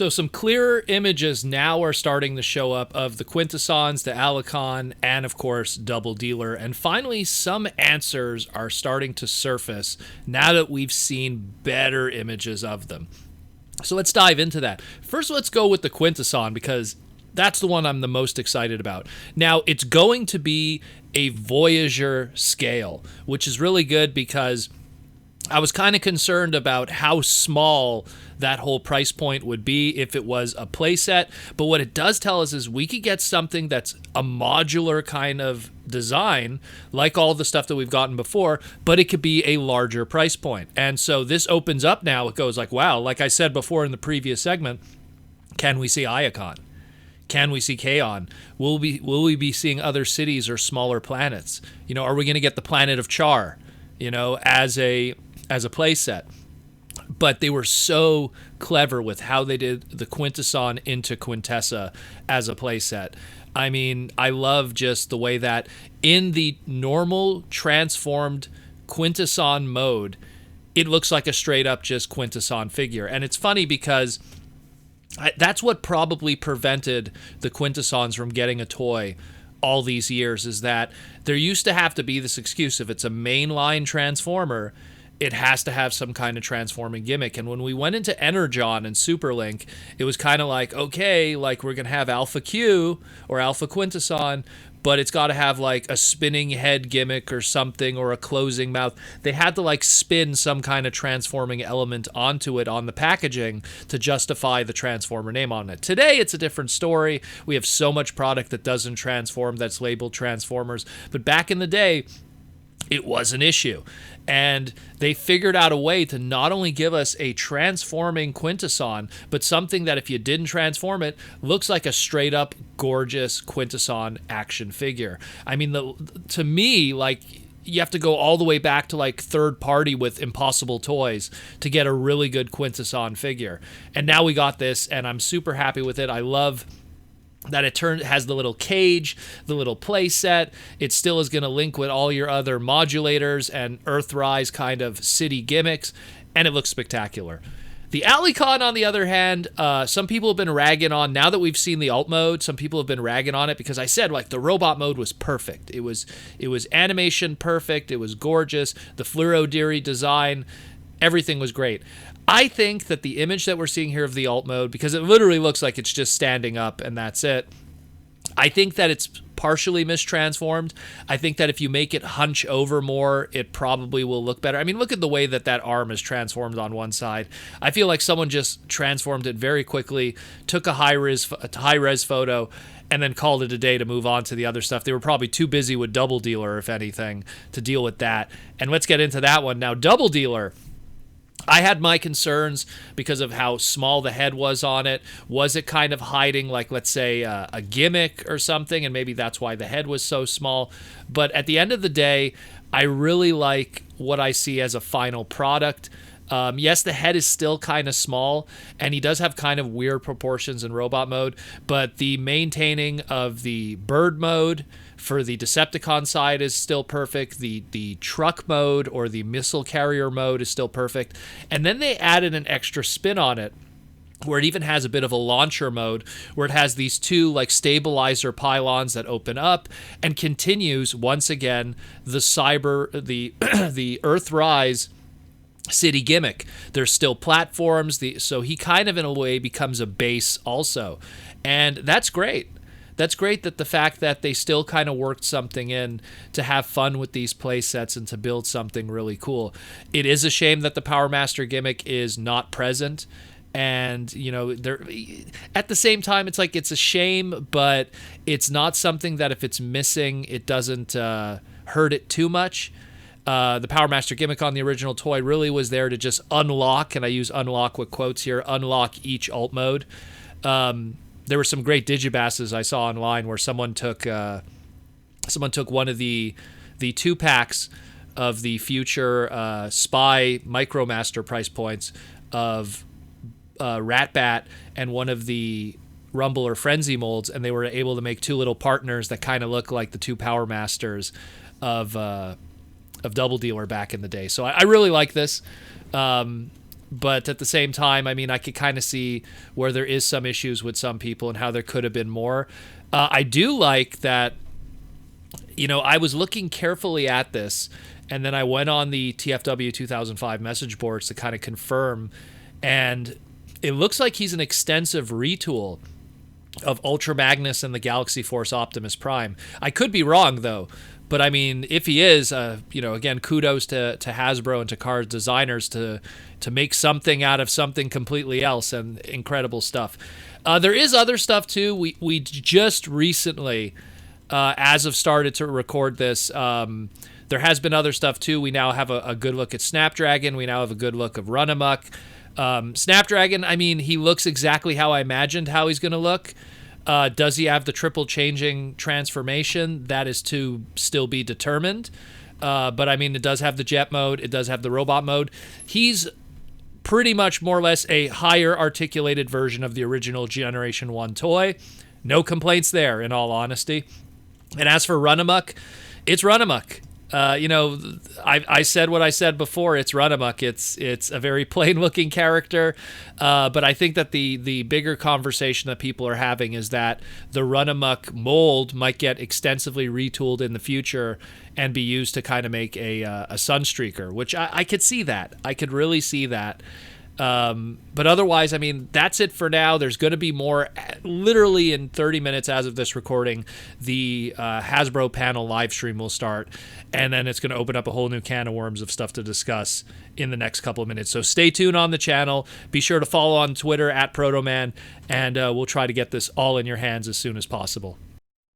So some clearer images now are starting to show up of the Quintessons, the Alicon, and of course Doubledealer. And finally, some answers are starting to surface now that we've seen better images of them. So let's dive into that. First, let's go with the Quintesson because that's the one I'm the most excited about. Now, it's going to be a Voyager scale, which is really good because I was kind of concerned about how small that whole price point would be if it was a playset. But what it does tell us is we could get something that's a modular kind of design, like all the stuff that we've gotten before, but it could be a larger price point. And so this opens up now. It goes like, wow, like I said before in the previous segment, can we see Iacon? Can we see Kaon? Will we be seeing other cities or smaller planets? You know, are we going to get the planet of Char, you know, as a playset? But they were so clever with how they did the Quintesson into Quintessa as a playset. I mean, I love just the way that in the normal transformed Quintesson mode, it looks like a straight up just Quintesson figure. And it's funny because that's what probably prevented the Quintessons from getting a toy all these years, is that there used to have to be this excuse: if it's a mainline Transformer, it has to have some kind of transforming gimmick. And when we went into Energon and Superlink, it was kind of like, okay, like we're going to have Alpha Q or Alpha Quintesson, but it's got to have like a spinning head gimmick or something, or a closing mouth. They had to like spin some kind of transforming element onto it on the packaging to justify the Transformer name on it. Today, it's a different story. We have so much product that doesn't transform that's labeled Transformers. But back in the day, it was an issue. And they figured out a way to not only give us a transforming Quintesson, but something that if you didn't transform it, looks like a straight up gorgeous Quintesson action figure. I mean, to me, like, you have to go all the way back to like third party with Impossible Toys to get a really good Quintesson figure. And now we got this, and I'm super happy with it. I love that it has the little cage, the little play set. It still is going to link with all your other modulators and EarthRise kind of city gimmicks, and it looks spectacular. The Alicon, on the other hand, some people have been ragging on, now that we've seen the alt mode, some people have been ragging on it because I said, like, the robot mode was perfect. It was animation perfect. It was gorgeous. The Fluoro Deary design, everything was great. I think that the image that we're seeing here of the alt mode, because it literally looks like it's just standing up and that's it, I think that it's partially mistransformed. I think that if you make it hunch over more, it probably will look better. I mean, look at the way that arm is transformed on one side. I feel like someone just transformed it very quickly, took a high-res photo, and then called it a day to move on to the other stuff. They were probably too busy with Doubledealer, if anything, to deal with that. And let's get into that one. Now, Doubledealer, I had my concerns because of how small the head was on it. Was it kind of hiding, like, let's say, a gimmick or something, and maybe that's why the head was so small. But at the end of the day, I really like what I see as a final product. Yes, the head is still kind of small, and he does have kind of weird proportions in robot mode, but the maintaining of the bird mode for the Decepticon side is still perfect. The truck mode or the missile carrier mode is still perfect. And then they added an extra spin on it, where it even has a bit of a launcher mode, where it has these two like stabilizer pylons that open up and continues once again the the EarthRise city gimmick. There's still platforms, so he kind of in a way becomes a base also, and that's great. That's great, that the fact that they still kind of worked something in to have fun with these play sets and to build something really cool. It is a shame that the Power Master gimmick is not present. And, you know, at the same time, it's like, it's a shame, but it's not something that if it's missing, it doesn't hurt it too much. The Power Master gimmick on the original toy really was there to just unlock, and I use unlock with quotes here, unlock each alt mode. There were some great digibasses I saw online where someone took one of the 2-packs of the future Spy Micromaster price points of Ratbat and one of the Rumble or Frenzy molds, and they were able to make two little partners that kind of look like the two Power Masters of Doubledealer back in the day. So I really like this. But at the same time, I mean, I could kind of see where there is some issues with some people and how there could have been more. I do like that, you know, I was looking carefully at this, and then I went on the TFW 2005 message boards to kind of confirm, and it looks like he's an extensive retool of Ultra Magnus and the Galaxy Force Optimus Prime. I could be wrong, though. But, I mean, if he is, you know, again, kudos to Hasbro and to card designers to make something out of something completely else, and incredible stuff. There is other stuff, too. We just recently, as of started to record this, there has been other stuff, too. We now have a good look at Snapdragon. We now have a good look of Runamuck. Snapdragon, I mean, he looks exactly how I imagined how he's going to look. Does he have the triple changing transformation? That is to still be determined. But I mean, it does have the jet mode. It does have the robot mode. He's pretty much more or less a higher articulated version of the original Generation 1 toy. No complaints there, in all honesty. And as for Runamuck, it's Runamuck. You know, I said what I said before. It's Runamuck. It's a very plain-looking character, but I think that the bigger conversation that people are having is that the Runamuck mold might get extensively retooled in the future and be used to kind of make a Sunstreaker, which I could see that. I could really see that. But otherwise, I mean, that's it for now. There's going to be more. Literally in 30 minutes as of this recording, the Hasbro panel live stream will start, and then it's going to open up a whole new can of worms of stuff to discuss in the next couple of minutes. So stay tuned on the channel. Be sure to follow on Twitter @Protoman, and we'll try to get this all in your hands as soon as possible.